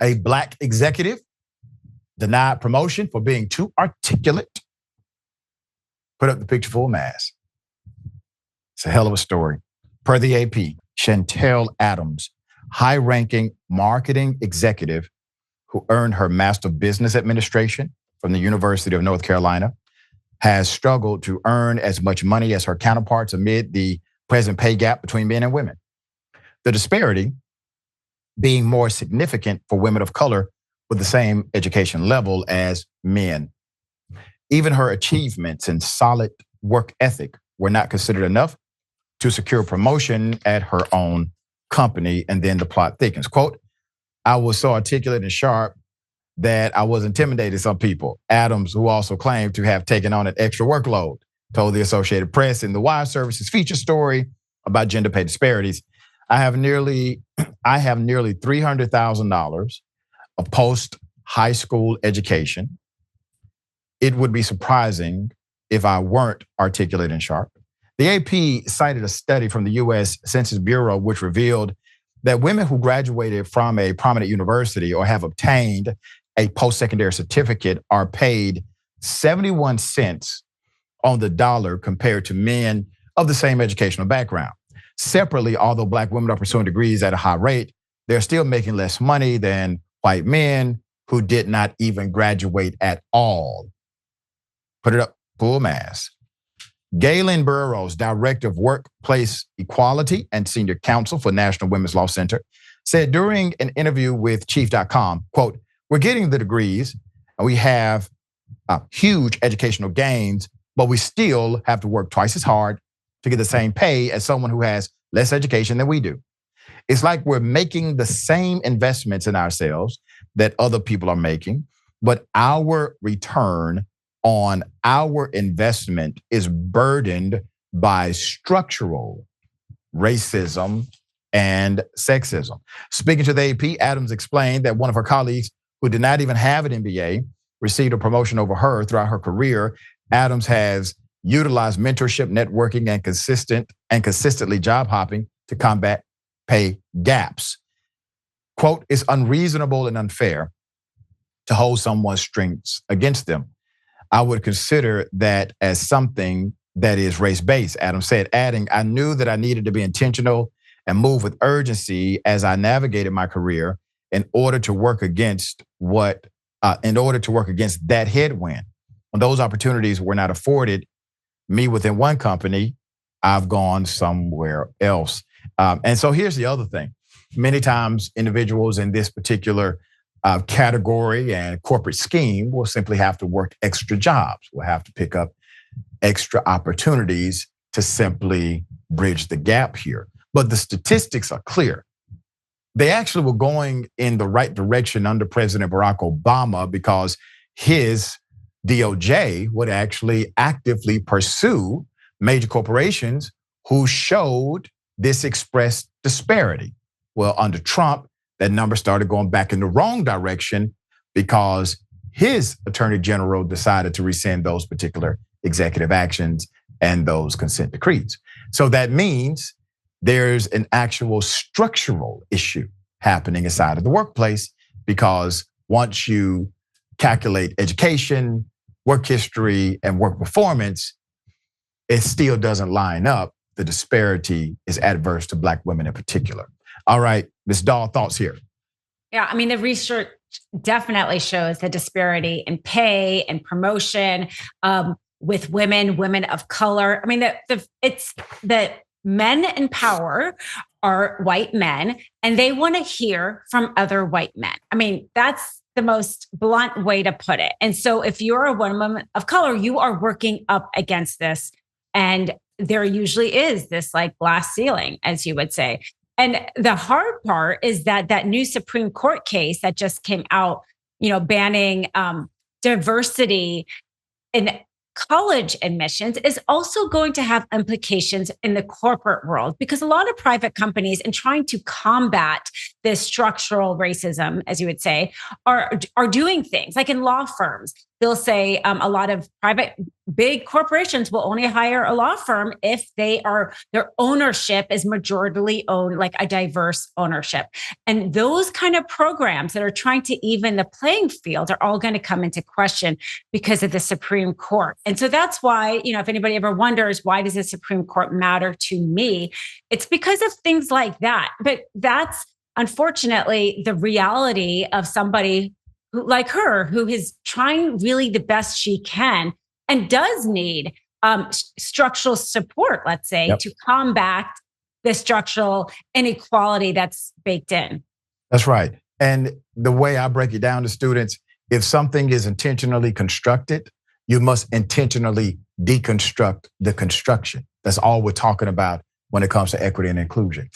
A Black executive denied promotion for being too articulate. Put up the picture full mass. It's a hell of a story. Per the AP, Chantel Adams, high-ranking marketing executive who earned her Master of Business Administration from the University of North Carolina, has struggled to earn as much money as her counterparts amid the present pay gap between men and women. The disparity being more significant for women of color with the same education level as men. Even her achievements and solid work ethic were not considered enough to secure promotion at her own company. And then the plot thickens. Quote, I was so articulate and sharp that I was intimidating some people. Adams, who also claimed to have taken on an extra workload, told the Associated Press in the Wire Services feature story about gender pay disparities. I have nearly $300,000 of post-high school education. It would be surprising if I weren't articulate and sharp. The AP cited a study from the US Census Bureau which revealed that women who graduated from a prominent university or have obtained a post-secondary certificate are paid 71 cents on the dollar compared to men of the same educational background. Separately, although Black women are pursuing degrees at a high rate, they're still making less money than white men who did not even graduate at all. Put it up, full mass. Galen Burrows, Director of Workplace Equality and Senior Counsel for National Women's Law Center, said during an interview with Chief.com, quote, we're getting the degrees and we have huge educational gains, but we still have to work twice as hard to get the same pay as someone who has less education than we do. It's like we're making the same investments in ourselves that other people are making, but our return on our investment is burdened by structural racism and sexism. Speaking to the AP, Adams explained that one of her colleagues who did not even have an MBA received a promotion over her throughout her career. Adams has utilized mentorship, networking, and consistently job hopping to combat pay gaps. Quote, it's unreasonable and unfair to hold someone's strengths against them. I would consider that as something that is race-based, Adams said, adding, I knew that I needed to be intentional and move with urgency as I navigated my career in order to work against that headwind. When those opportunities were not afforded me within one company, I've gone somewhere else. And so here's the other thing. Many times individuals in this particular category and corporate scheme will simply have to work extra jobs. We'll have to pick up extra opportunities to simply bridge the gap here. But the statistics are clear. They actually were going in the right direction under President Barack Obama because his DOJ would actually actively pursue major corporations who showed this expressed disparity. Well, under Trump, that number started going back in the wrong direction because his attorney general decided to rescind those particular executive actions and those consent decrees. So that means there's an actual structural issue happening inside of the workplace because once you calculate education, work history, and work performance, it still doesn't line up. The disparity is adverse to Black women in particular. All right, Ms. Dahl, thoughts here? Yeah, I mean, the research definitely shows the disparity in pay and promotion with women of color. I mean, it's that men in power are white men and they want to hear from other white men. I mean, that's the most blunt way to put it. And so if you're a woman of color, you are working up against this. And there usually is this like glass ceiling, as you would say. And the hard part is that new Supreme Court case that just came out, banning diversity in college admissions is also going to have implications in the corporate world because a lot of private companies, in trying to combat this structural racism, as you would say, are doing things like in law firms. they'll say a lot of private big corporations will only hire a law firm if their ownership is majority owned, like a diverse ownership. And those kind of programs that are trying to even the playing field are all going to come into question because of the Supreme Court. And so that's why, if anybody ever wonders, why does the Supreme Court matter to me? It's because of things like that. But that's unfortunately the reality of somebody who, like her, who is trying really the best she can and does need structural support, let's say, to combat the structural inequality that's baked in. That's right. And the way I break it down to students, if something is intentionally constructed, you must intentionally deconstruct the construction. That's all we're talking about when it comes to equity and inclusion.